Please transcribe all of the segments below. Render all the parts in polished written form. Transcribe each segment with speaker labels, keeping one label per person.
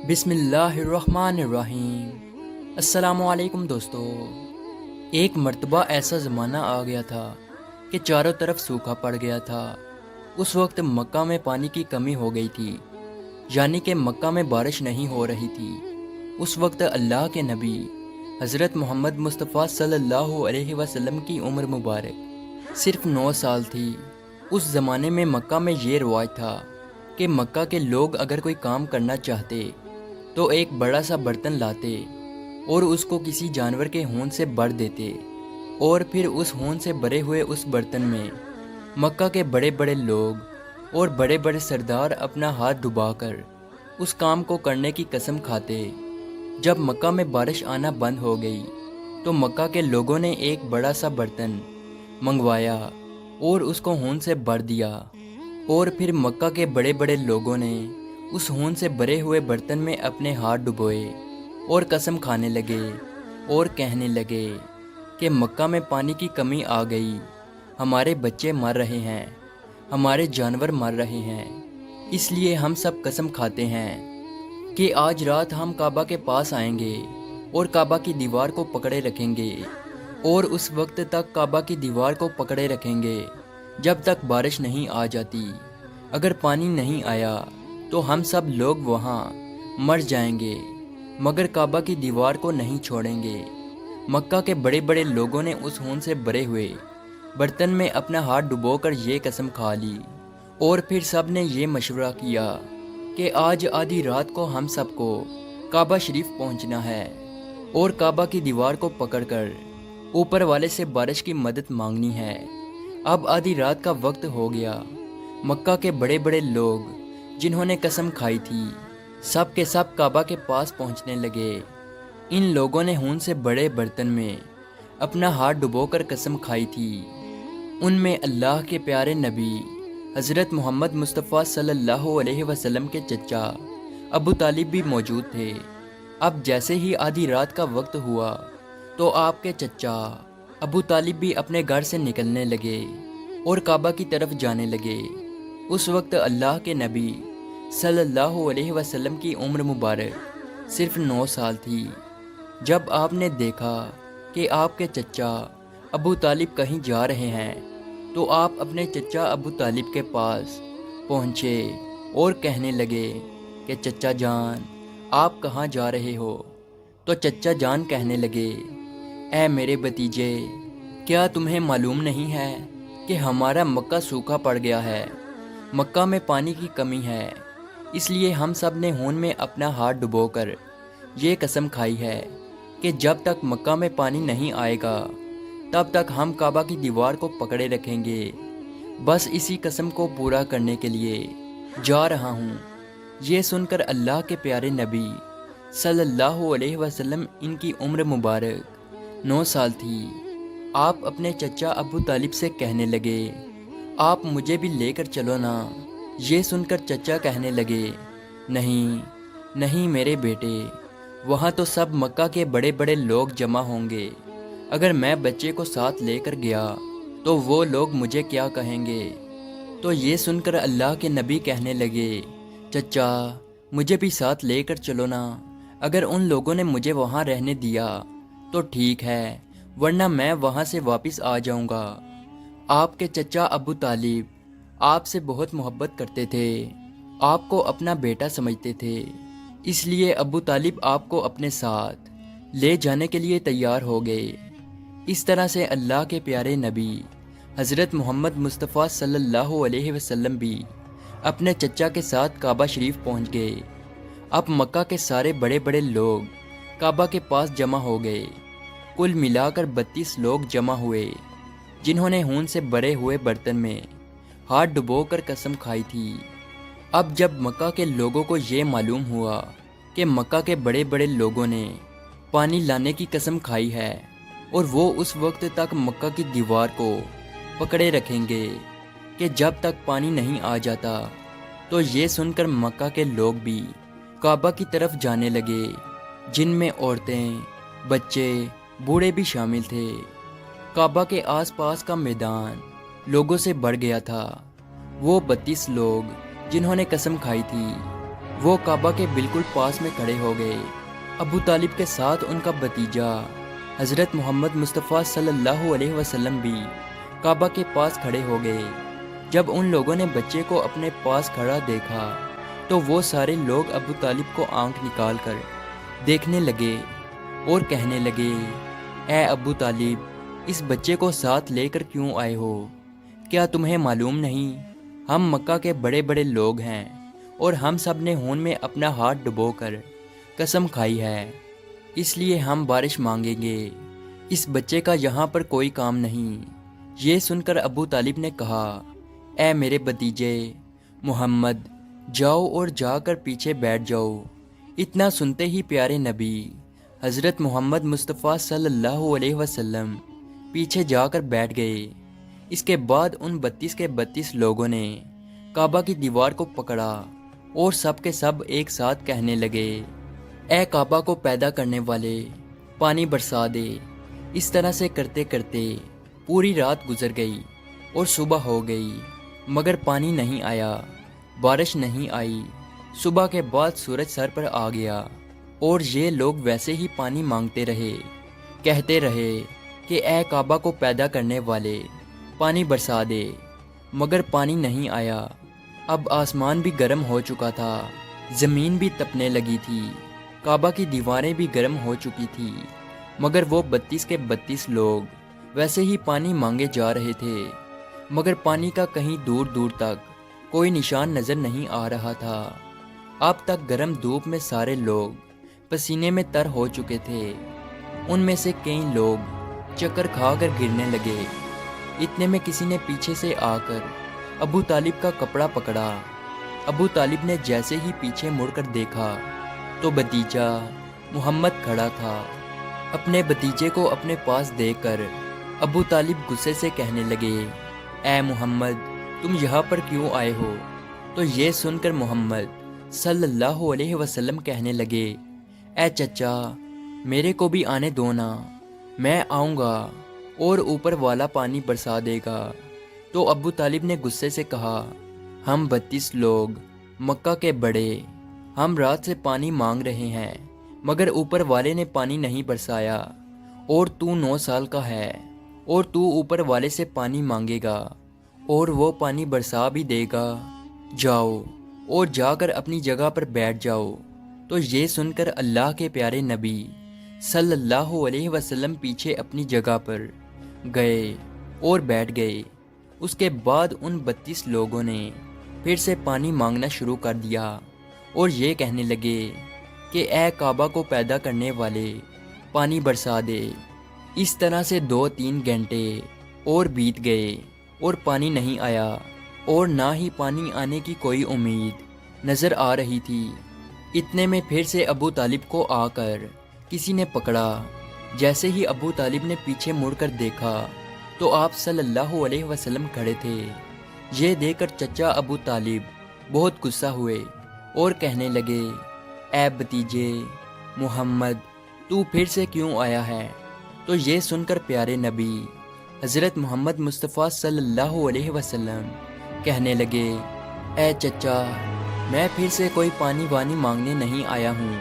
Speaker 1: بسم اللہ الرحمن الرحیم۔ السلام علیکم دوستو۔ ایک مرتبہ ایسا زمانہ آ گیا تھا کہ چاروں طرف سوکھا پڑ گیا تھا۔ اس وقت مکہ میں پانی کی کمی ہو گئی تھی، یعنی کہ مکہ میں بارش نہیں ہو رہی تھی۔ اس وقت اللہ کے نبی حضرت محمد مصطفیٰ صلی اللہ علیہ وسلم کی عمر مبارک صرف 9 سال تھی۔ اس زمانے میں مکہ میں یہ رواج تھا کہ مکہ کے لوگ اگر کوئی کام کرنا چاہتے تو ایک بڑا سا برتن لاتے اور اس کو کسی جانور کے خون سے بھر دیتے، اور پھر اس خون سے بھرے ہوئے اس برتن میں مکہ کے بڑے بڑے لوگ اور بڑے بڑے سردار اپنا ہاتھ ڈبا کر اس کام کو کرنے کی قسم کھاتے۔ جب مکہ میں بارش آنا بند ہو گئی تو مکہ کے لوگوں نے ایک بڑا سا برتن منگوایا اور اس کو خون سے بھر دیا، اور پھر مکہ کے بڑے بڑے لوگوں نے اس خون سے بھرے ہوئے برتن میں اپنے ہاتھ ڈبوئے اور قسم کھانے لگے اور کہنے لگے کہ مکہ میں پانی کی کمی آ گئی، ہمارے بچے مر رہے ہیں، ہمارے جانور مر رہے ہیں، اس لیے ہم سب قسم کھاتے ہیں کہ آج رات ہم کعبہ کے پاس آئیں گے اور کعبہ کی دیوار کو پکڑے رکھیں گے، اور اس وقت تک کعبہ کی دیوار کو پکڑے رکھیں گے جب تک بارش نہیں آ جاتی۔ اگر پانی نہیں آیا تو ہم سب لوگ وہاں مر جائیں گے، مگر کعبہ کی دیوار کو نہیں چھوڑیں گے۔ مکہ کے بڑے بڑے لوگوں نے اس خون سے بھرے ہوئے برتن میں اپنا ہاتھ ڈبو کر یہ قسم کھا لی، اور پھر سب نے یہ مشورہ کیا کہ آج آدھی رات کو ہم سب کو کعبہ شریف پہنچنا ہے اور کعبہ کی دیوار کو پکڑ کر اوپر والے سے بارش کی مدد مانگنی ہے۔ اب آدھی رات کا وقت ہو گیا۔ مکہ کے بڑے بڑے لوگ جنہوں نے قسم کھائی تھی سب کے سب کعبہ کے پاس پہنچنے لگے۔ ان لوگوں نے خون سے بڑے برتن میں اپنا ہاتھ ڈبو کر قسم کھائی تھی۔ ان میں اللہ کے پیارے نبی حضرت محمد مصطفیٰ صلی اللہ علیہ وسلم کے چچا ابو طالب بھی موجود تھے۔ اب جیسے ہی آدھی رات کا وقت ہوا تو آپ کے چچا ابو طالب بھی اپنے گھر سے نکلنے لگے اور کعبہ کی طرف جانے لگے۔ اس وقت اللہ کے نبی صلی اللہ علیہ وسلم کی عمر مبارک صرف 9 سال تھی۔ جب آپ نے دیکھا کہ آپ کے چچا ابو طالب کہیں جا رہے ہیں تو آپ اپنے چچا ابو طالب کے پاس پہنچے اور کہنے لگے کہ چچا جان آپ کہاں جا رہے ہو؟ تو چچا جان کہنے لگے، اے میرے بھتیجے، کیا تمہیں معلوم نہیں ہے کہ ہمارا مکہ سوکھا پڑ گیا ہے، مکہ میں پانی کی کمی ہے، اس لیے ہم سب نے خون میں اپنا ہاتھ ڈبو کر یہ قسم کھائی ہے کہ جب تک مکہ میں پانی نہیں آئے گا تب تک ہم کعبہ کی دیوار کو پکڑے رکھیں گے۔ بس اسی قسم کو پورا کرنے کے لیے جا رہا ہوں۔ یہ سن کر اللہ کے پیارے نبی صلی اللہ علیہ وسلم، ان کی عمر مبارک 9 سال تھی، آپ اپنے چچا ابو طالب سے کہنے لگے، آپ مجھے بھی لے کر چلو نا۔ یہ سن کر چچا کہنے لگے، نہیں نہیں میرے بیٹے، وہاں تو سب مکہ کے بڑے بڑے لوگ جمع ہوں گے، اگر میں بچے کو ساتھ لے کر گیا تو وہ لوگ مجھے کیا کہیں گے؟ تو یہ سن کر اللہ کے نبی کہنے لگے، چچا مجھے بھی ساتھ لے کر چلو نا، اگر ان لوگوں نے مجھے وہاں رہنے دیا تو ٹھیک ہے، ورنہ میں وہاں سے واپس آ جاؤں گا۔ آپ کے چچا ابو طالب آپ سے بہت محبت کرتے تھے، آپ کو اپنا بیٹا سمجھتے تھے، اس لیے ابو طالب آپ کو اپنے ساتھ لے جانے کے لیے تیار ہو گئے۔ اس طرح سے اللہ کے پیارے نبی حضرت محمد مصطفیٰ صلی اللہ علیہ وسلم بھی اپنے چچا کے ساتھ کعبہ شریف پہنچ گئے۔ اب مکہ کے سارے بڑے بڑے لوگ کعبہ کے پاس جمع ہو گئے۔ کل ملا کر 32 لوگ جمع ہوئے جنہوں نے خون سے بھرے ہوئے برتن میں ہاتھ ڈبو کر قسم کھائی تھی۔ اب جب مکہ کے لوگوں کو یہ معلوم ہوا کہ مکہ کے بڑے بڑے لوگوں نے پانی لانے کی قسم کھائی ہے اور وہ اس وقت تک مکہ کی دیوار کو پکڑے رکھیں گے کہ جب تک پانی نہیں آ جاتا، تو یہ سن کر مکہ کے لوگ بھی کعبہ کی طرف جانے لگے، جن میں عورتیں، بچے، بوڑھے بھی شامل تھے۔ کعبہ کے آس پاس کا میدان لوگوں سے بھر گیا تھا۔ وہ 32 لوگ جنہوں نے قسم کھائی تھی وہ کعبہ کے بالکل پاس میں کھڑے ہو گئے۔ ابو طالب کے ساتھ ان کا بھتیجا حضرت محمد مصطفیٰ صلی اللہ علیہ وسلم بھی کعبہ کے پاس کھڑے ہو گئے۔ جب ان لوگوں نے بچے کو اپنے پاس کھڑا دیکھا تو وہ سارے لوگ ابو طالب کو آنکھ نکال کر دیکھنے لگے اور کہنے لگے، اے ابو طالب، اس بچے کو ساتھ لے کر کیوں آئے ہو؟ کیا تمہیں معلوم نہیں ہم مکہ کے بڑے بڑے لوگ ہیں اور ہم سب نے خون میں اپنا ہاتھ ڈبو کر قسم کھائی ہے، اس لیے ہم بارش مانگیں گے، اس بچے کا یہاں پر کوئی کام نہیں۔ یہ سن کر ابو طالب نے کہا، اے میرے بھتیجے محمد، جاؤ اور جا کر پیچھے بیٹھ جاؤ۔ اتنا سنتے ہی پیارے نبی حضرت محمد مصطفیٰ صلی اللہ علیہ وسلم پیچھے جا کر بیٹھ گئے۔ اس کے بعد ان 32 کے 32 لوگوں نے کعبہ کی دیوار کو پکڑا اور سب کے سب ایک ساتھ کہنے لگے، اے کعبہ کو پیدا کرنے والے، پانی برسا دے۔ اس طرح سے کرتے کرتے پوری رات گزر گئی اور صبح ہو گئی، مگر پانی نہیں آیا، بارش نہیں آئی۔ صبح کے بعد سورج سر پر آ گیا اور یہ لوگ ویسے ہی پانی مانگتے رہے، کہتے رہے کہ اے کعبہ کو پیدا کرنے والے، پانی برسا دے، مگر پانی نہیں آیا۔ اب آسمان بھی گرم ہو چکا تھا، زمین بھی تپنے لگی تھی، کعبہ کی دیواریں بھی گرم ہو چکی تھی، مگر وہ 32 کے 32 لوگ ویسے ہی پانی مانگے جا رہے تھے، مگر پانی کا کہیں دور دور تک کوئی نشان نظر نہیں آ رہا تھا۔ اب تک گرم دھوپ میں سارے لوگ پسینے میں تر ہو چکے تھے، ان میں سے کئی لوگ چکر کھا کر گرنے لگے۔ اتنے میں کسی نے پیچھے سے آ کر ابو طالب کا کپڑا پکڑا۔ ابو طالب نے جیسے ہی پیچھے مڑ کر دیکھا تو بھتیجا محمد کھڑا تھا۔ اپنے بھتیجے کو اپنے پاس دیکھ کر ابو طالب غصے سے کہنے لگے، اے محمد، تم یہاں پر کیوں آئے ہو؟ تو یہ سن کر محمد صلی اللہ علیہ وسلم کہنے لگے، اے چچا، میرے کو بھی آنے دو نا، میں آؤں گا اور اوپر والا پانی برسا دے گا۔ تو ابو طالب نے غصے سے کہا، ہم 32 لوگ مکہ کے بڑے، ہم رات سے پانی مانگ رہے ہیں، مگر اوپر والے نے پانی نہیں برسایا، اور تو 9 سال کا ہے اور تو اوپر والے سے پانی مانگے گا اور وہ پانی برسا بھی دے گا، جاؤ اور جا کر اپنی جگہ پر بیٹھ جاؤ۔ تو یہ سن کر اللہ کے پیارے نبی صلی اللہ علیہ وسلم پیچھے اپنی جگہ پر گئے اور بیٹھ گئے۔ اس کے بعد ان 32 لوگوں نے پھر سے پانی مانگنا شروع کر دیا اور یہ کہنے لگے کہ اے کعبہ کو پیدا کرنے والے، پانی برسا دے۔ اس طرح سے 2-3 گھنٹے اور بیت گئے اور پانی نہیں آیا، اور نہ ہی پانی آنے کی کوئی امید نظر آ رہی تھی۔ اتنے میں پھر سے ابو طالب کو آ کر کسی نے پکڑا۔ جیسے ہی ابو طالب نے پیچھے مڑ کر دیکھا تو آپ صلی اللہ علیہ وسلم کھڑے تھے۔ یہ دیکھ کر چچا ابو طالب بہت غصہ ہوئے اور کہنے لگے، اے بھتیجے محمد، تو پھر سے کیوں آیا ہے؟ تو یہ سن کر پیارے نبی حضرت محمد مصطفیٰ صلی اللہ علیہ وسلم کہنے لگے، اے چچا، میں پھر سے کوئی پانی وانی مانگنے نہیں آیا ہوں،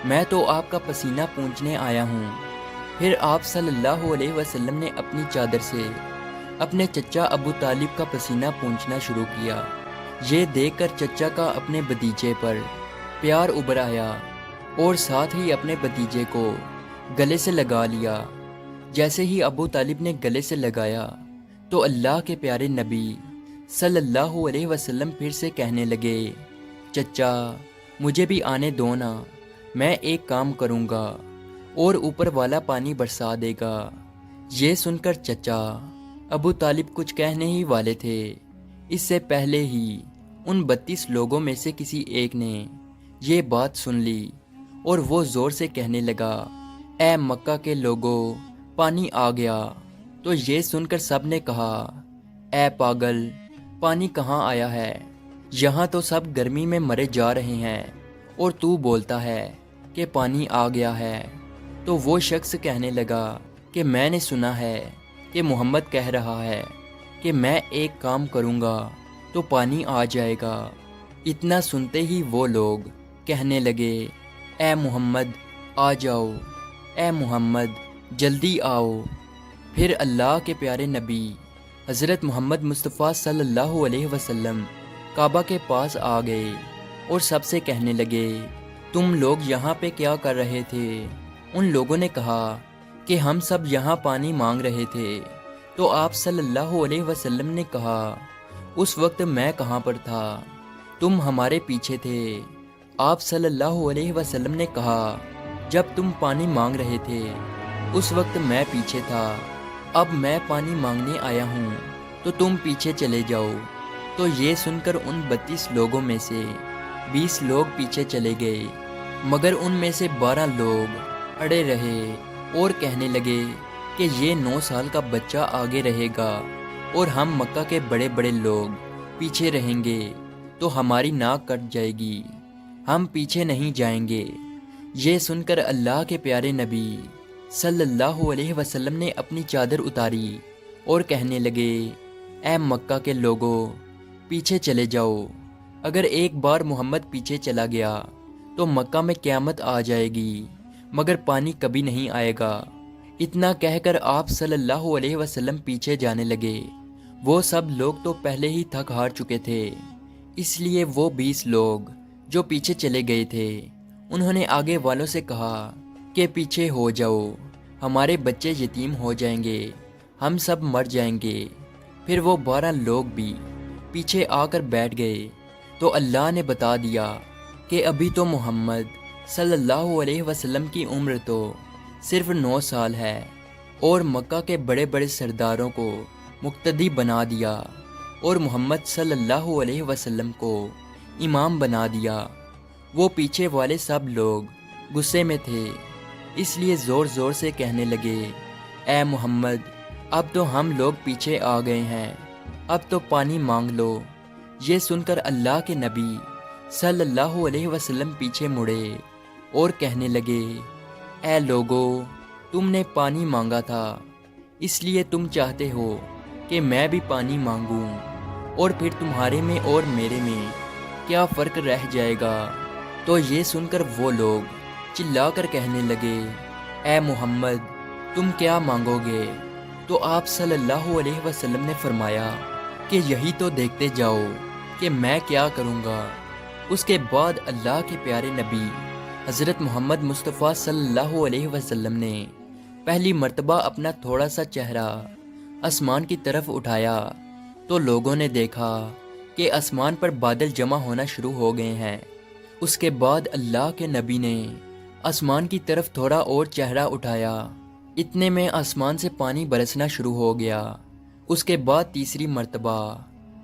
Speaker 1: میں تو آپ کا پسینہ پونچھنے آیا ہوں۔ پھر آپ صلی اللہ علیہ وسلم نے اپنی چادر سے اپنے چچا ابو طالب کا پسینہ پونچھنا شروع کیا۔ یہ دیکھ کر چچا کا اپنے بھتیجے پر پیار ابھر آیا اور ساتھ ہی اپنے بھتیجے کو گلے سے لگا لیا۔ جیسے ہی ابو طالب نے گلے سے لگایا تو اللہ کے پیارے نبی صلی اللہ علیہ وسلم پھر سے کہنے لگے، چچا، مجھے بھی آنے دو نا، میں ایک کام کروں گا اور اوپر والا پانی برسا دے گا۔ یہ سن کر چچا ابو طالب کچھ کہنے ہی والے تھے، اس سے پہلے ہی ان 32 لوگوں میں سے کسی ایک نے یہ بات سن لی اور وہ زور سے کہنے لگا، اے مکہ کے لوگوں، پانی آ گیا۔ تو یہ سن کر سب نے کہا، اے پاگل، پانی کہاں آیا ہے؟ یہاں تو سب گرمی میں مرے جا رہے ہیں اور تو بولتا ہے کہ پانی آ گیا ہے۔ تو وہ شخص کہنے لگا کہ میں نے سنا ہے کہ محمد کہہ رہا ہے کہ میں ایک کام کروں گا تو پانی آ جائے گا، اتنا سنتے ہی وہ لوگ کہنے لگے، اے محمد آ جاؤ، اے محمد جلدی آؤ۔ پھر اللہ کے پیارے نبی حضرت محمد مصطفیٰ صلی اللہ علیہ وسلم کعبہ کے پاس آ گئے اور سب سے کہنے لگے، تم لوگ یہاں پہ کیا کر رہے تھے؟ ان لوگوں نے کہا کہ ہم سب یہاں پانی مانگ رہے تھے۔ تو آپ صلی اللہ علیہ وسلم نے کہا، اس وقت میں کہاں پر تھا؟ تم ہمارے پیچھے تھے۔ آپ صلی اللہ علیہ وسلم نے کہا، جب تم پانی مانگ رہے تھے اس وقت میں پیچھے تھا، اب میں پانی مانگنے آیا ہوں تو تم پیچھے چلے جاؤ۔ تو یہ سن کر ان 32 لوگوں میں سے 20 لوگ پیچھے چلے گئے، مگر ان میں سے 12 لوگ اڑے رہے اور کہنے لگے کہ یہ 9 سال کا بچہ آگے رہے گا اور ہم مکہ کے بڑے بڑے لوگ پیچھے رہیں گے تو ہماری ناک کٹ جائے گی، ہم پیچھے نہیں جائیں گے۔ یہ سن کر اللہ کے پیارے نبی صلی اللہ علیہ وسلم نے اپنی چادر اتاری اور کہنے لگے، اے مکہ کے لوگوں پیچھے چلے جاؤ، اگر ایک بار محمد پیچھے چلا گیا تو مکہ میں قیامت آ جائے گی، مگر پانی کبھی نہیں آئے گا۔ اتنا کہہ کر آپ صلی اللہ علیہ وسلم پیچھے جانے لگے۔ وہ سب لوگ تو پہلے ہی تھک ہار چکے تھے، اس لیے وہ 20 لوگ جو پیچھے چلے گئے تھے انہوں نے آگے والوں سے کہا کہ پیچھے ہو جاؤ، ہمارے بچے یتیم ہو جائیں گے، ہم سب مر جائیں گے۔ پھر وہ 12 لوگ بھی پیچھے آ کر بیٹھ گئے تو اللہ نے بتا دیا کہ ابھی تو محمد صلی اللہ علیہ وسلم کی عمر تو صرف 9 سال ہے، اور مکہ کے بڑے بڑے سرداروں کو مقتدی بنا دیا اور محمد صلی اللہ علیہ وسلم کو امام بنا دیا۔ وہ پیچھے والے سب لوگ غصے میں تھے، اس لیے زور زور سے کہنے لگے، اے محمد اب تو ہم لوگ پیچھے آ گئے ہیں، اب تو پانی مانگ لو۔ یہ سن کر اللہ کے نبی صلی اللہ علیہ وسلم پیچھے مڑے اور کہنے لگے، اے لوگو تم نے پانی مانگا تھا، اس لیے تم چاہتے ہو کہ میں بھی پانی مانگوں، اور پھر تمہارے میں اور میرے میں کیا فرق رہ جائے گا؟ تو یہ سن کر وہ لوگ چلا کر کہنے لگے، اے محمد تم کیا مانگو گے؟ تو آپ صلی اللہ علیہ وسلم نے فرمایا کہ یہی تو دیکھتے جاؤ کہ میں کیا کروں گا۔ اس کے بعد اللہ کے پیارے نبی حضرت محمد مصطفیٰ صلی اللہ علیہ وسلم نے پہلی مرتبہ اپنا تھوڑا سا چہرہ آسمان کی طرف اٹھایا تو لوگوں نے دیکھا کہ آسمان پر بادل جمع ہونا شروع ہو گئے ہیں۔ اس کے بعد اللہ کے نبی نے آسمان کی طرف تھوڑا اور چہرہ اٹھایا، اتنے میں آسمان سے پانی برسنا شروع ہو گیا۔ اس کے بعد تیسری مرتبہ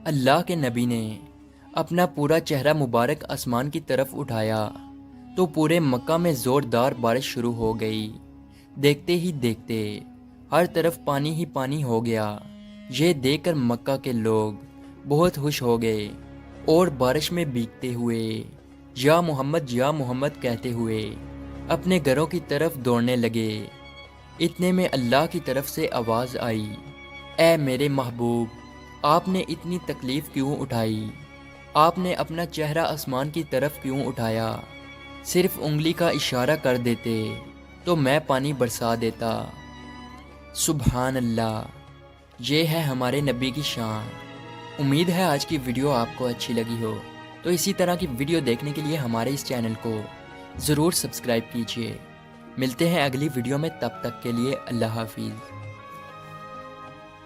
Speaker 1: اللہ کے نبی نے اپنا پورا چہرہ مبارک آسمان کی طرف اٹھایا تو پورے مکہ میں زوردار بارش شروع ہو گئی۔ دیکھتے ہی دیکھتے ہر طرف پانی ہی پانی ہو گیا۔ یہ دیکھ کر مکہ کے لوگ بہت خوش ہو گئے اور بارش میں بھیگتے ہوئے یا محمد کہتے ہوئے اپنے گھروں کی طرف دوڑنے لگے۔ اتنے میں اللہ کی طرف سے آواز آئی، اے میرے محبوب آپ نے اتنی تکلیف کیوں اٹھائی؟ آپ نے اپنا چہرہ آسمان کی طرف کیوں اٹھایا؟ صرف انگلی کا اشارہ کر دیتے تو میں پانی برسا دیتا۔ سبحان اللہ، یہ ہے ہمارے نبی کی شان۔ امید ہے آج کی ویڈیو آپ کو اچھی لگی ہو، تو اسی طرح کی ویڈیو دیکھنے کے لیے ہمارے اس چینل کو ضرور سبسکرائب کیجیے۔ ملتے ہیں اگلی ویڈیو میں، تب تک کے لیے اللہ حافظ۔